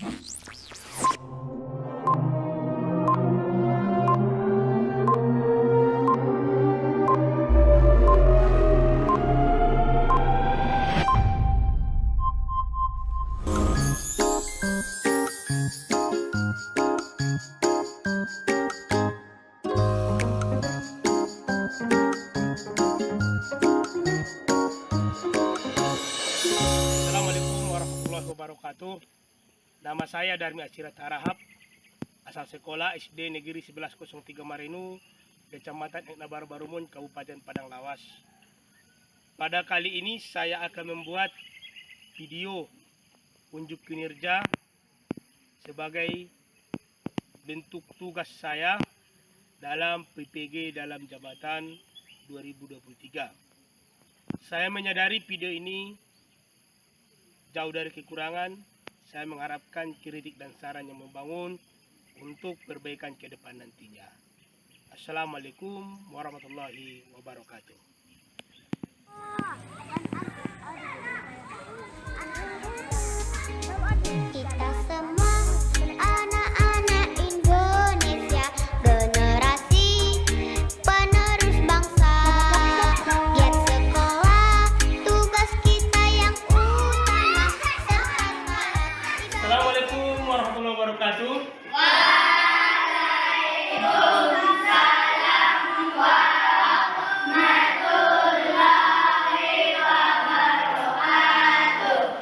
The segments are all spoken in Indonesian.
Assalamualaikum warahmatullahi wabarakatuh. Nama saya Darmi Acirat Harahap, asal sekolah SD Negeri 1103 Marinu, Kecamatan Eknabar Barumun, Kabupaten Padang Lawas. Pada kali ini saya akan membuat video unjuk kinerja sebagai bentuk tugas saya dalam PPG dalam jabatan 2023. Saya menyadari video ini jauh dari kekurangan. Saya mengharapkan kritik dan saran yang membangun untuk perbaikan ke depan nantinya. Assalamualaikum warahmatullahi wabarakatuh. Kita semua anak-anak Indonesia, generasi penerus bangsa. Giat sekolah, tugas kita yang utama. Assalamualaikum warahmatullahi wabarakatuh.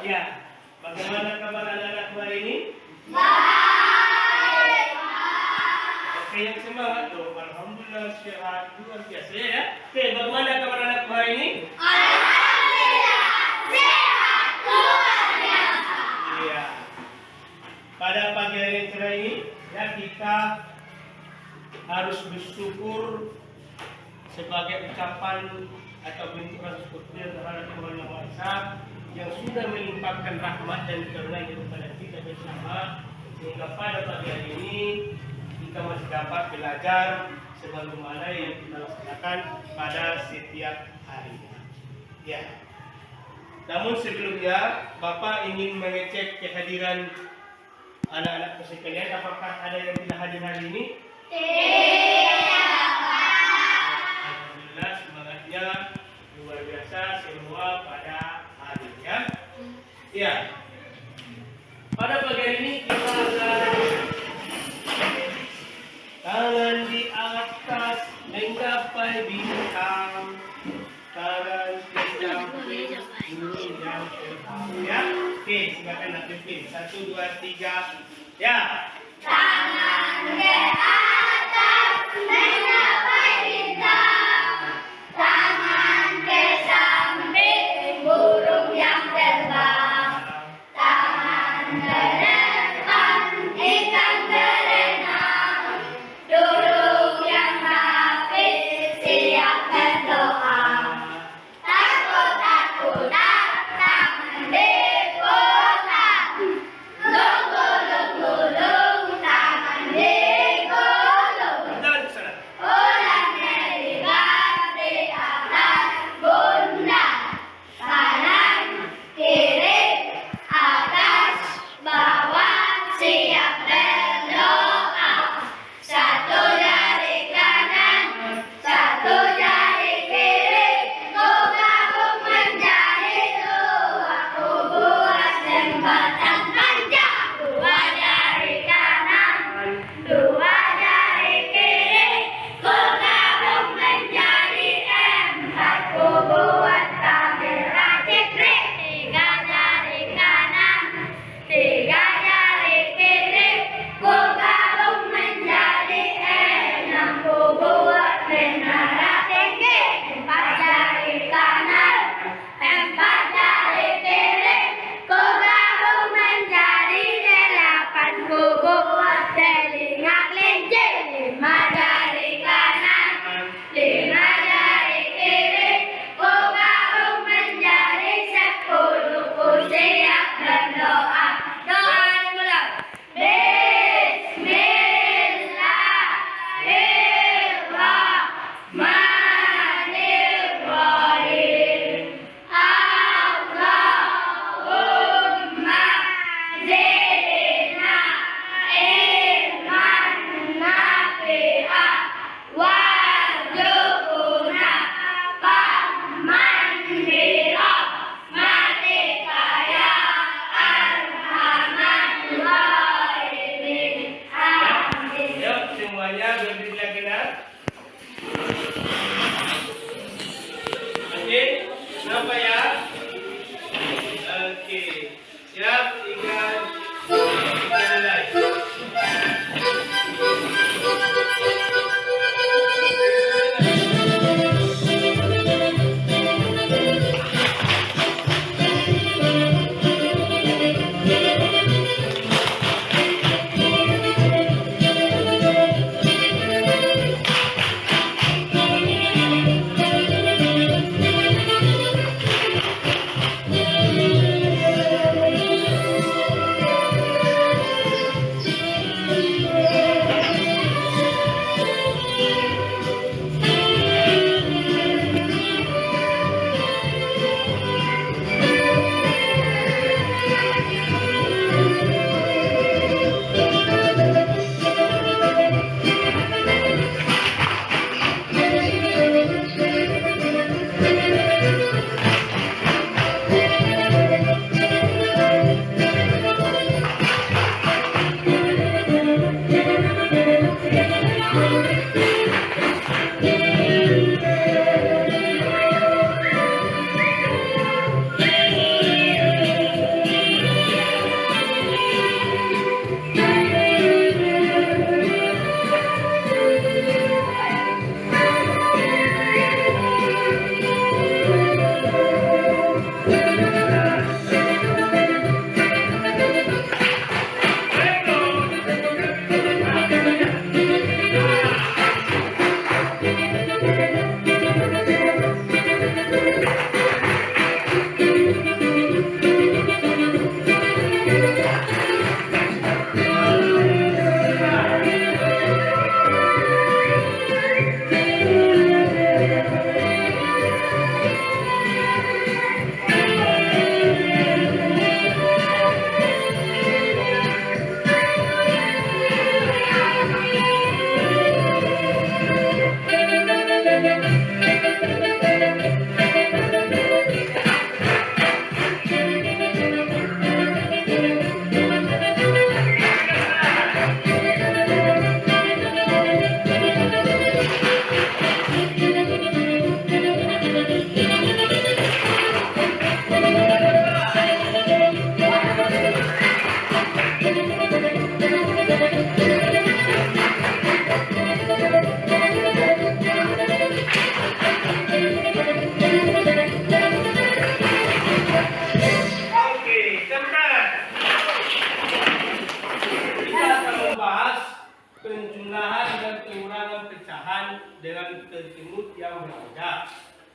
Ya, bagaimana kabar anak-anak hari ini? Baik. Oke, yang semangat tuh. Alhamdulillah sehat luar biasa ya. Oke, bagaimana kabar anak hari ini? Iya. Pada pagi hari yang cerah ini, ya kita harus bersyukur sebagai ucapan atau bentuk rasa syukur terhadap Tuhan Yang Maha Esa yang sudah melimpahkan rahmat dan karunia kepada kita bersama, sehingga pada pagi hari ini kita masih dapat belajar sebagaimana yang kita laksanakan pada setiap harinya. Ya. Namun sebelumnya, Bapak ingin mengecek kehadiran anak-anak sekalian. Apakah ada yang tidak hadir hari ini? Alhamdulillah, semangatnya luar biasa semua pada harinya. Ya. Pada pagi hari ini kita akan tangan di atas menggapai bintang, tangan terjangkit yang terbang. Ya. Oke, silakan nak pimpin. 1, 2, 3. Ya. Tangan ke atas menggapai bintang, tangan ke samping burung yang terbang, tangan ke depan ikan berenang, duduk yang rapi siap berdoa. Takut-takutan tangan diputar, gulung-gulung tangan digoyang.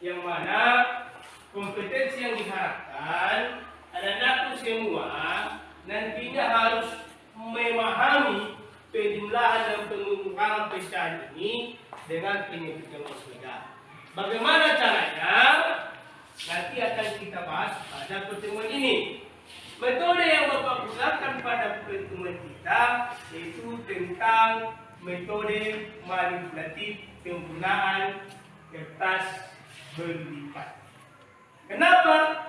yang mana kompetensi yang diharapkan anak-anakku semua nantinya harus memahami penjumlahan dan pengurangan pecahan ini dengan penyebutkan berbeda. Bagaimana caranya? Nanti akan kita bahas pada pertemuan ini. Metode yang Bapak gunakan pada pertemuan kita yaitu tentang metode manipulatif penggunaan kertas berlipat. Kenapa?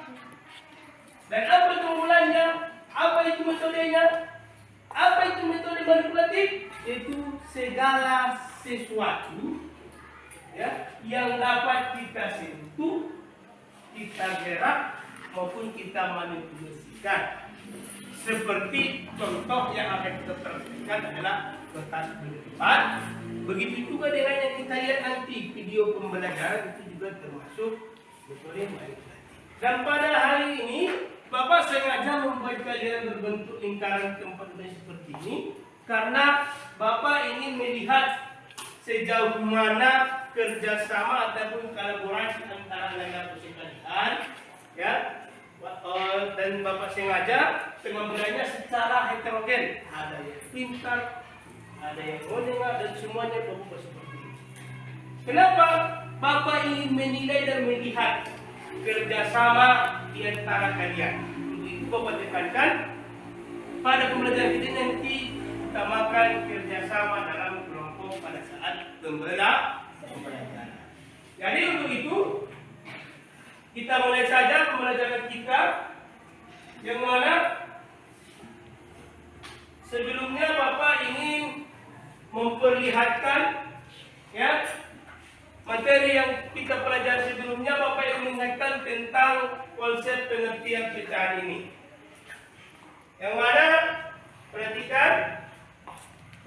Dan apa itu mulanya? Apa itu metodenya? Apa itu metode manipulatif? Yaitu segala sesuatu ya, yang dapat kita sentuh, kita gerak maupun kita manipulasikan. Seperti contoh yang akan kita praktekkan adalah kertas berlipat. Begitu juga dengan yang kita lihat nanti video pembelajaran itu juga termasuk metode manipulatif. Dan pada hari ini Bapak sengaja membuat kalian berbentuk lingkaran tempat seperti ini karena Bapak ingin melihat sejauh mana kerjasama ataupun kolaborasi antara anak-anak sekalian, ya. Dan Bapak sengaja pengambilannya secara heterogen. Ada yang pintar, ada yang menengah, dan semuanya Bapak seperti ini. Kenapa Bapak ingin menilai dan melihat kerjasama di antara kalian? Untuk itu Bapak tekankan pada pembelajaran kita nanti utamakan kerjasama dalam kelompok pada saat pembelajaran. Jadi untuk itu kita mulai saja pembelajaran kita, yang mana sebelumnya Bapak ingin memperlihatkan ya materi yang kita pelajari sebelumnya. Bapak ingin mengingatkan tentang konsep pengertian pecahan ini, yang mana perhatikan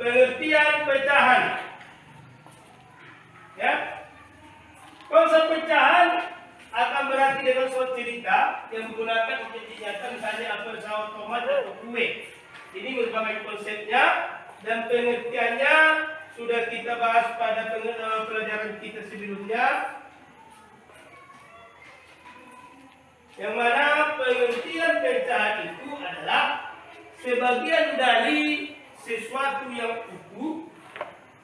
pengertian pecahan ya. Konsep pecahan akan berarti dengan suatu cerita yang menggunakan untuk dinyatakan misalnya apel, saus, tomat, atau kue. Ini merupakan konsepnya dan pengertiannya sudah kita bahas pada pelajaran kita sebelumnya. Yang mana pengertian pecahan itu adalah sebagian dari sesuatu yang utuh,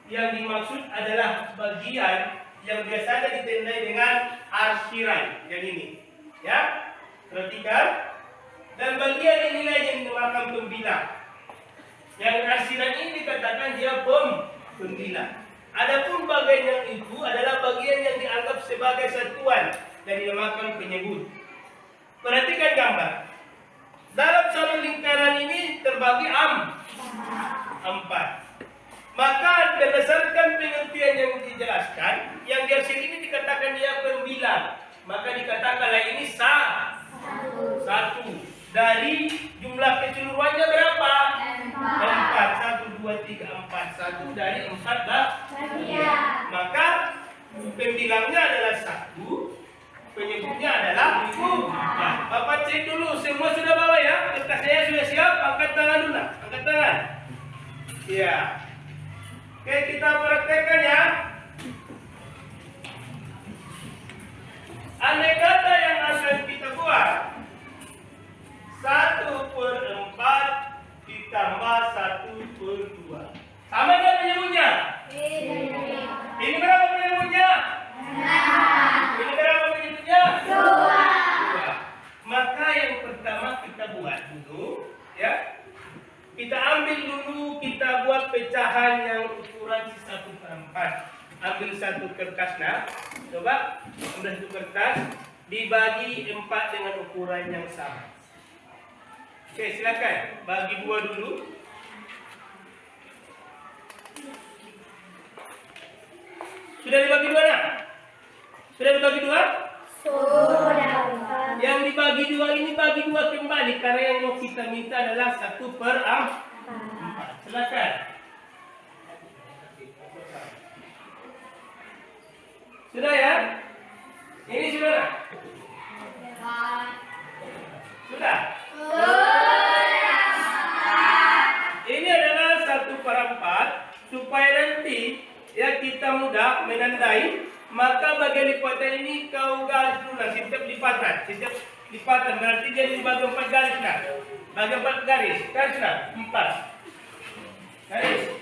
yang dimaksud adalah bagian yang biasanya ditandai dengan arsiran yang ini, ya, perhatikan. Dan bagian inilah yang dinamakan pembilang. Yang arsiran ini dikatakan dia pembilang. Adapun bagian yang itu adalah bagian yang dianggap sebagai satuan dan dinamakan penyebut. Perhatikan gambar. Dalam satu lingkaran ini terbagi empat. Maka berdasarkan pengertian yang dijelaskan, yang di sini ini dikatakan dia pembilang, maka dikatakanlah ini satu. Dari jumlah keseluruhannya berapa? 4. 1, 2, 3, 4. 1 dari 4 Maka pembilangnya adalah 1, penyebutnya adalah 4. Bapak cek dulu, semua sudah bawa ya? Kertasnya sudah siap? Angkat tangan dulu. Angkat tangan. Ya. Oke, kita praktekkan ya. Andai kata yang akan kita buat 1/4 ditambah 1/2. Sama nggak penyebutnya? Ini berapa penyebutnya? Ini berapa penyebutnya? 2. Maka yang pertama kita buat dulu, ya. Kita ambil dulu, kita buat pecahan yang ukuran 1/4. Ambil satu kertas, nah, coba ambil satu kertas, dibagi 4 dengan ukuran yang sama. Oke, silakan bagi 2 dulu. Sudah dibagi 2 nah? Sudah dibagi 2? Sudah. Yang dibagi 2 ini bagi 2 kembali karena yang mau kita minta adalah 1/4. Silakan. Sudah ya? Ini sudah? Sudah? Ini adalah 1/4 supaya nanti ya kita mudah menandai, maka bagian lipatan ini kau garis dulu lah, setiap lipatan berarti jadi dibagi 4 garis lah. Bagi 4 garis lah, 4 garis.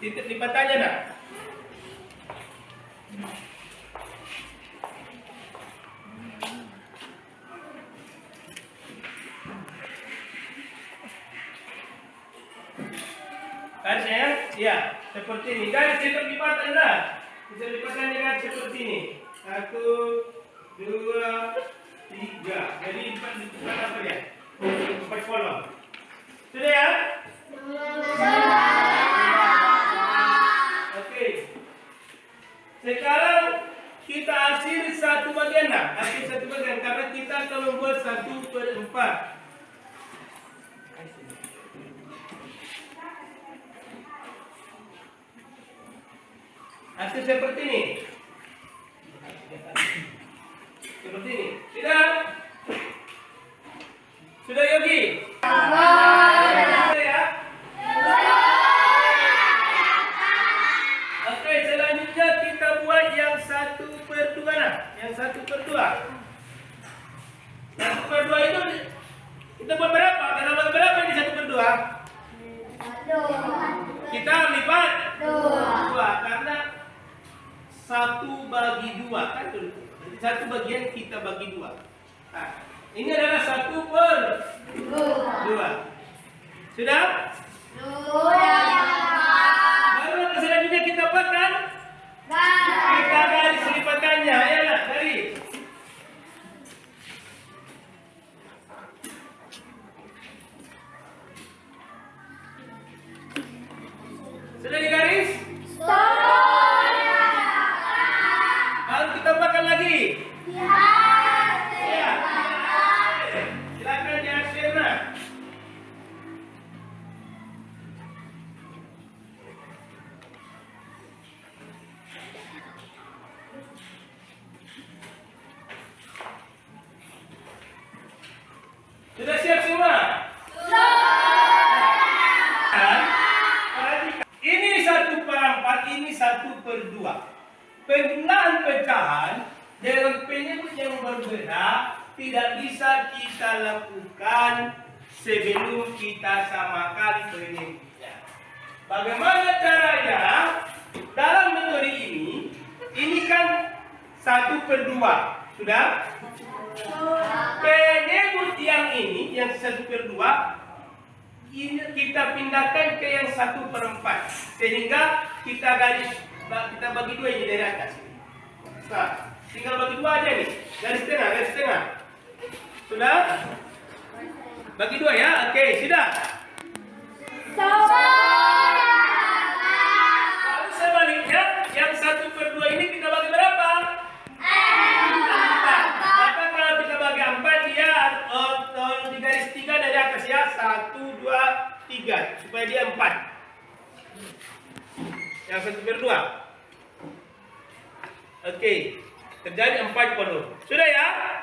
Setiap lipatannya lah. Garisnya ya, seperti ini. Garis setiap lipatan lah. Bisa lipatan dengan seperti ini. 1, 2, 3. Jadi 4 lipatan apa ya? 4 kolom. Sudah ya? Oke. Sekarang kita akhiri satu bagian lah. Akhiri satu bagian karena kita akan membuat 1/4. Hasil seperti ini. Seperti ini. Sudah Yogi? Sudah ya? Oke, selanjutnya kita buat yang 1/2 nah. Yang 1/2. 1/2 itu kita buat berapa? Karena buat berapa ini 1/2? Kita lipat 2 karena 1/2 kan itu. Jadi 1 bagian kita bagi 2. Nah, ini adalah 1/2. Sudah? Baru selanjutnya kita buat kan? Kita garis lipatannya, ayolah garis. Sudah digaris? Baru kita buatkan lagi. Ya. Silakan diakhir nah. Sudah siap semua? Ini 1/4, ini 1/2. Penggunaan pecahan dengan penyebut yang berbeda tidak bisa kita lakukan sebelum kita samakan penyebutnya. Bagaimana caranya? Dalam metode ini kan 1/2, sudah? Penyebut yang ini, yang 1/2, ini kita pindahkan ke yang 1/4, sehingga kita bagi 2 ini dari atas. Nah, tinggal bagi 2 aja nih, garis tengah. Sudah? Bagi 2 ya, oke, sudah. Lalu sebaliknya, yang 1/2 ini kita bagi berapa? 4. Maka kalau kita bagi 4 dia di garis 3 dari atas ya, 1, 2, 3, supaya dia 4. Yang 1/2. Oke, terjadi 4 kolom. Sudah ya?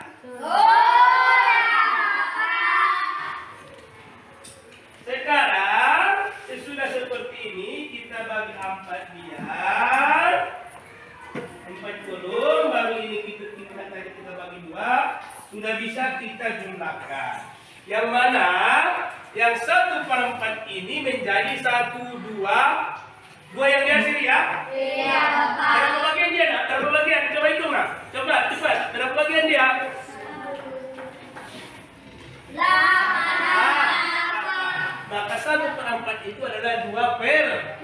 Sekarang sesudah seperti ini kita bagi 4 biar 4 kolom, baru ini kita bagi 2, sudah bisa kita jumlahkan. Yang mana yang 1/4 ini menjadi 1, 2 yang dihasil ya? Iya, Pak. Berapa bagian dia nak? Berapa bagian? Coba hitung nak. Coba cepat. Berapa bagian dia? 8. Maka 1/4 itu adalah 2/8.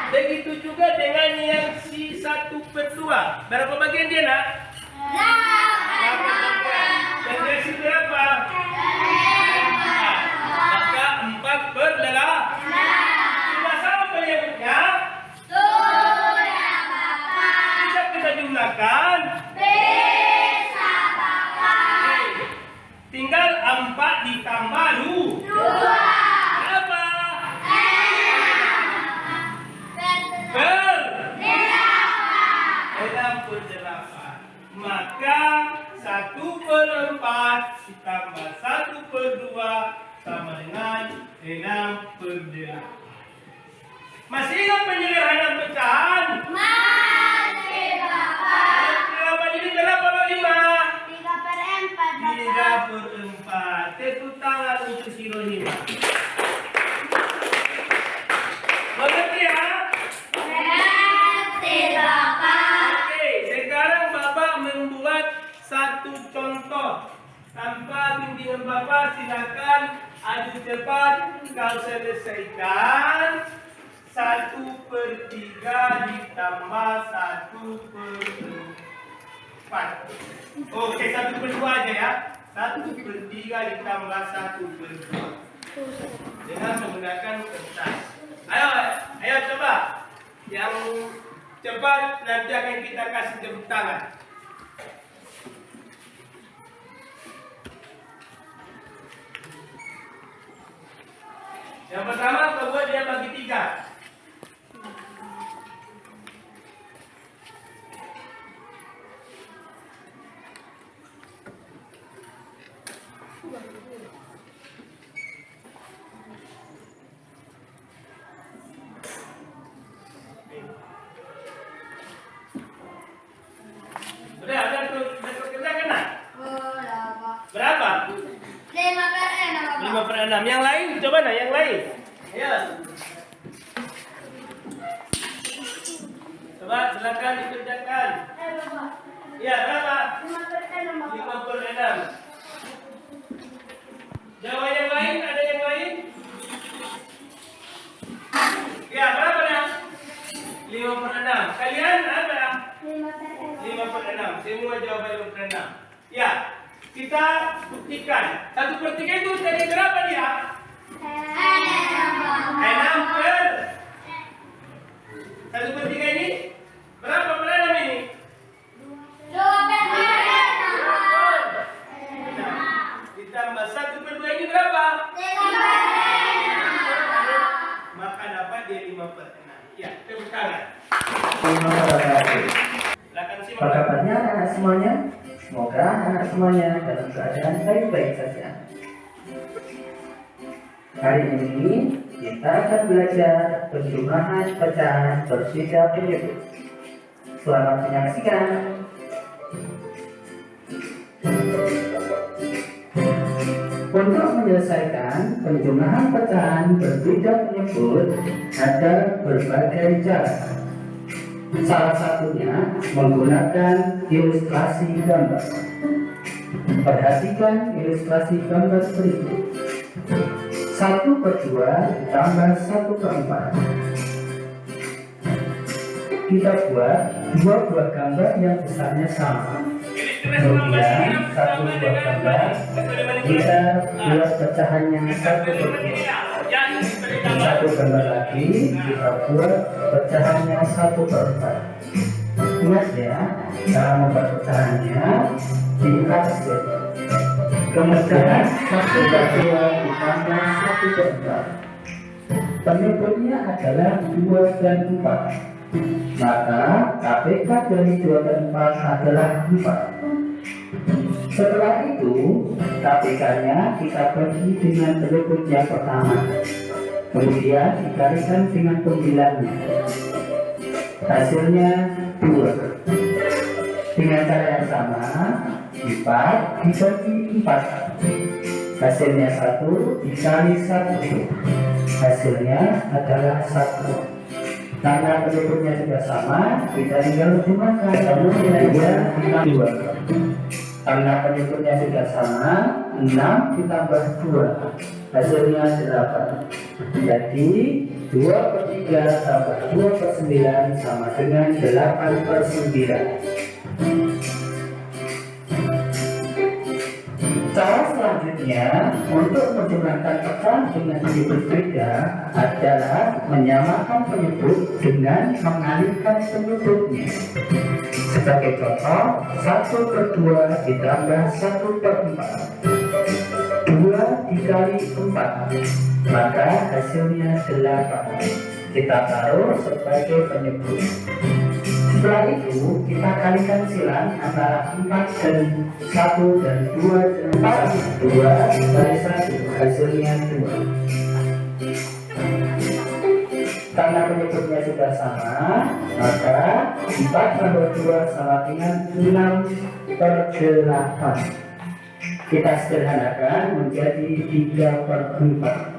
Begitu juga dengan yang si 1/2. Berapa bagian dia nak? 8. Yang dihasil berapa? 4. Maka 4/8. Penyebutnya bisa kita jumlahkan. Bisa, Bapak. Tinggal 4 ditambah 2. Berapa? 68. Maka 1/4 ditambah 1/2 sama dengan 6/8. Masih ingat penyederhanaan pecahan? Masih. Mengerti ya? Mengerti, Bapak. Oke, sekarang Bapak membuat satu contoh. Tanpa bimbingan Bapak, silakan adu cepat. Kau selesaikan 1/3 ditambah 1/4. Oke, 1/2 aja ya. 1/3 ditambah 1/2 dengan menggunakan kertas. Ayo coba. Yang cepat nanti akan kita kasih tepuk tangan. Yang pertama, kau buat dia bagi 3. Udah kena? Berapa? 5/6, Bapak. 5/6. Yang lain, coba nah, yang lain. Ayo. Coba silakan dikerjakan. Bapak. Ya, berapa? 5/6, Bapak. 5/6. Jawa yang lain, ada yang lain? Ya, berapa dah? 5/6. Kalian ada? 5/6. 5/6. Semua jawaban 5/6. Ya, kita buktikan. 1/3 itu jadi berapa dia? 6 per 1/3 ini berapa per 6 ini? 2/6. Ditambah 1/2 ini berapa? 3/6. Maka dapat dia 5/6. Ya, tepuk tangan. Terima kasih. Silakan simak. Apa kabarnya anak semuanya? Semoga anak semuanya dalam keadaan baik-baik saja. Hari ini kita akan belajar penjumlahan pecahan berbeda penyebut. Selamat menyaksikan. Untuk menyelesaikan penjumlahan pecahan berbeda penyebut ada berbagai cara. Salah satunya menggunakan ilustrasi gambar. Perhatikan ilustrasi gambar berikut. 1/2 ditambah 1/4. Kita buat dua buah gambar yang besarnya sama. Kemudian satu buah gambar kita buat pecahannya 1/2. Satu gambar lagi kita buat pecahannya 1/4. Ingat ya, cara membuat pecahannya dikasih. Kemudian 1/2 ditambah 1/4. Penyebutnya adalah 2 dan 4. Maka KPK dari 2 dan 4 adalah 4. Setelah itu KPK-nya kita bagi dengan penyebut yang pertama. Kemudian dikalikan dengan pembilangnya. Hasilnya 2. Dengan cara yang sama, 4 dibagi 4. Hasilnya 1 dikali 1. Hasilnya adalah 1. Karena penyebutnya sudah sama, kita tinggal gunakan lalu nilainya 2. Karena penyebutnya sudah sama, 6 ditambah 2. Hasilnya 8. Jadi 2/3 tambah 2/9 sama dengan 8/9. Cara selanjutnya untuk menjumlahkan pecahan dengan penyebut beda adalah menyamakan penyebut dengan mengalihkan penyebutnya. Sebagai contoh, 1/2 ditambah 1/4. 2 dikali 4, maka hasilnya 8. Kita taruh sebagai penyebut. Setelah itu kita kalikan silang antara 4 dan 1 dan 2 dan 4. 2 dikali 1 hasilnya 2. Karena penyebutnya sudah sama, maka 4 tambah 2 sama dengan 6/8. Kita sederhanakan menjadi 3/4.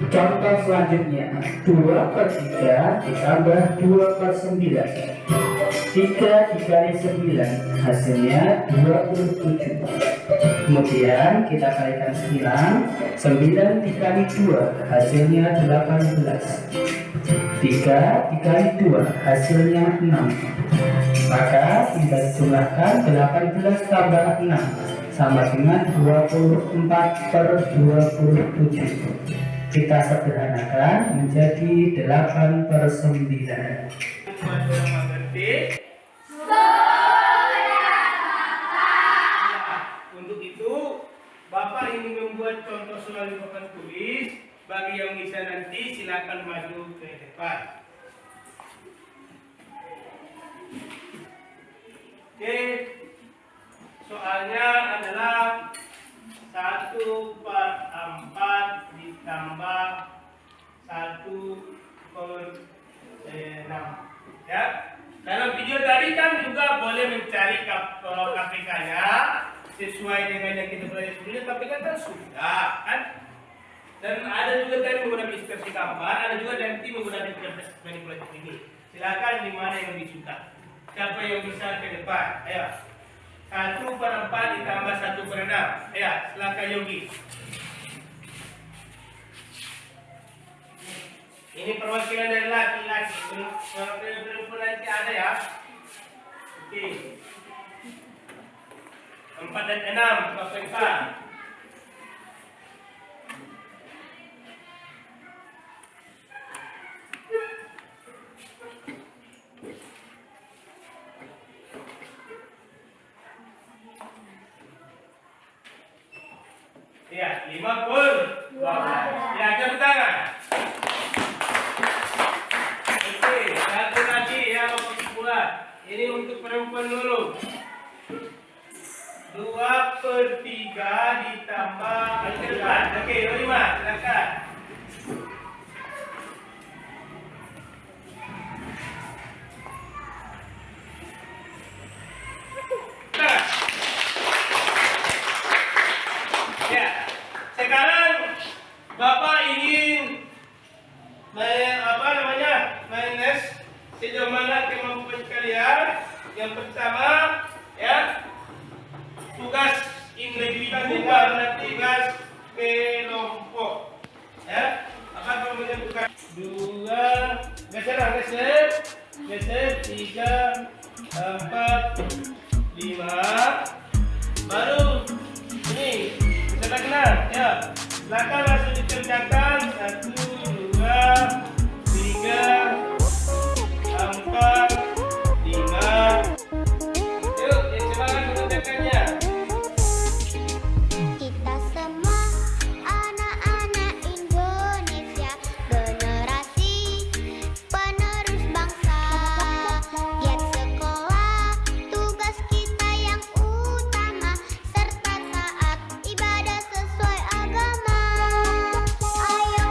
Contoh selanjutnya, 2/3 ditambah 2/9. 3 dikali 9 hasilnya 27. Kemudian kita kalikan silang, 9 dikali 2 hasilnya 18. 3 dikali 2 hasilnya 6. Maka tinggal dijumlahkan 18 tambah 6 sama dengan 24/27. Kita sederhanakan menjadi 8/9. Untuk itu, Bapak ingin membuat contoh soal di papan tulis. Bagi yang bisa nanti silakan maju ke depan. Oke, soalnya adalah 1/4 ditambah 1/6. Ya, dalam video tadi kan juga boleh mencari KPK-nya sesuai dengan yang kita belajar sebelumnya, tapi kan sudah kan. Dan ada juga tadi menggunakan distorsi gambar, ada juga nanti menggunakan manipulatif ini. Silakan di mana yang lebih suka. Siapa yang bisa ke depan? Ayo. 1/4 ditambah 1/6. Ayo, silakan Yogi. Ini perwakilan dari laki-laki. Perempuan nanti ada ya. Oke. 4 dan 6 KPK. Ya, 50. Ya, tepuk tangan. Oke, satu lagi ya kesimpulan. Ini untuk perempuan dulu. 2/3 ditambah 4. Oke, 5. Silakan. Sekarang Bapak ingin minus sejauh mana kemampuan kalian. Yang pertama ya, tugas individu dengan tugas kelompok ya. Apa kemudian tugas 2 geser 3 4 5 baru ini kita kenal ya. Silakan langsung dikerjakan. 1 2 3 4 5. Yuk, silakan mengerjakannya. Kita semua anak-anak Indonesia, generasi penerus bangsa. Giat sekolah, tugas kita yang utama, serta taat ibadah sesuai agama. Ayo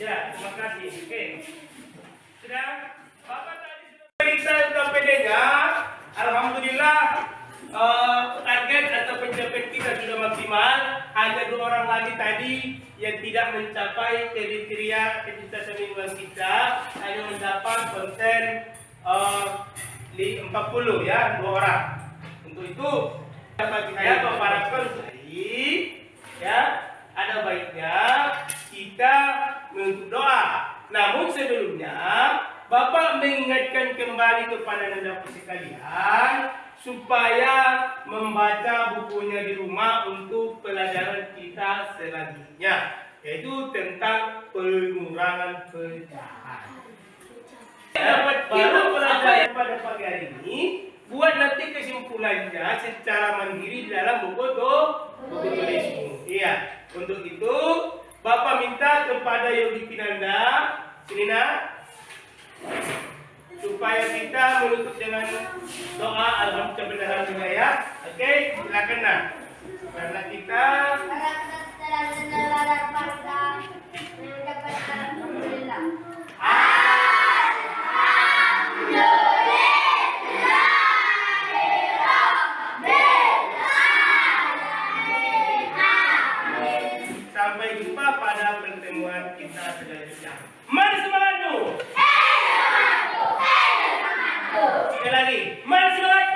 Ya, terima kasih. Oke. Sudah? Bapak tadi sudah periksa pedenya. Alhamdulillah target atau pencapaian kita sudah maksimal. Hanya 2 orang lagi tadi yang tidak mencapai kriteria intensitas minimal kita, hanya mendapat konten 40 ya, 2 orang. Untuk itu bagi saya mengharapkan ya, ada baiknya kita menuntut doa. Namun sebelumnya Bapak mengingatkan kembali kepada Anda sekalian supaya membaca bukunya di rumah untuk pelajaran kita selanjutnya, yaitu tentang pengurangan pecahan. Dapat kita pelajaran pada pagi hari ini, buat nanti kesimpulannya secara mandiri di dalam buku tulismu. Iya, untuk itu Bapak minta kepada Yogi Pinanda, sini nak, supaya kita menutup dengan doa alhamdulillah ya. Oke, silakan nak. Karena kita sampai jumpa pada pertemuan kita selanjutnya. Mari semangatmu. Sekali lagi, mari semangat.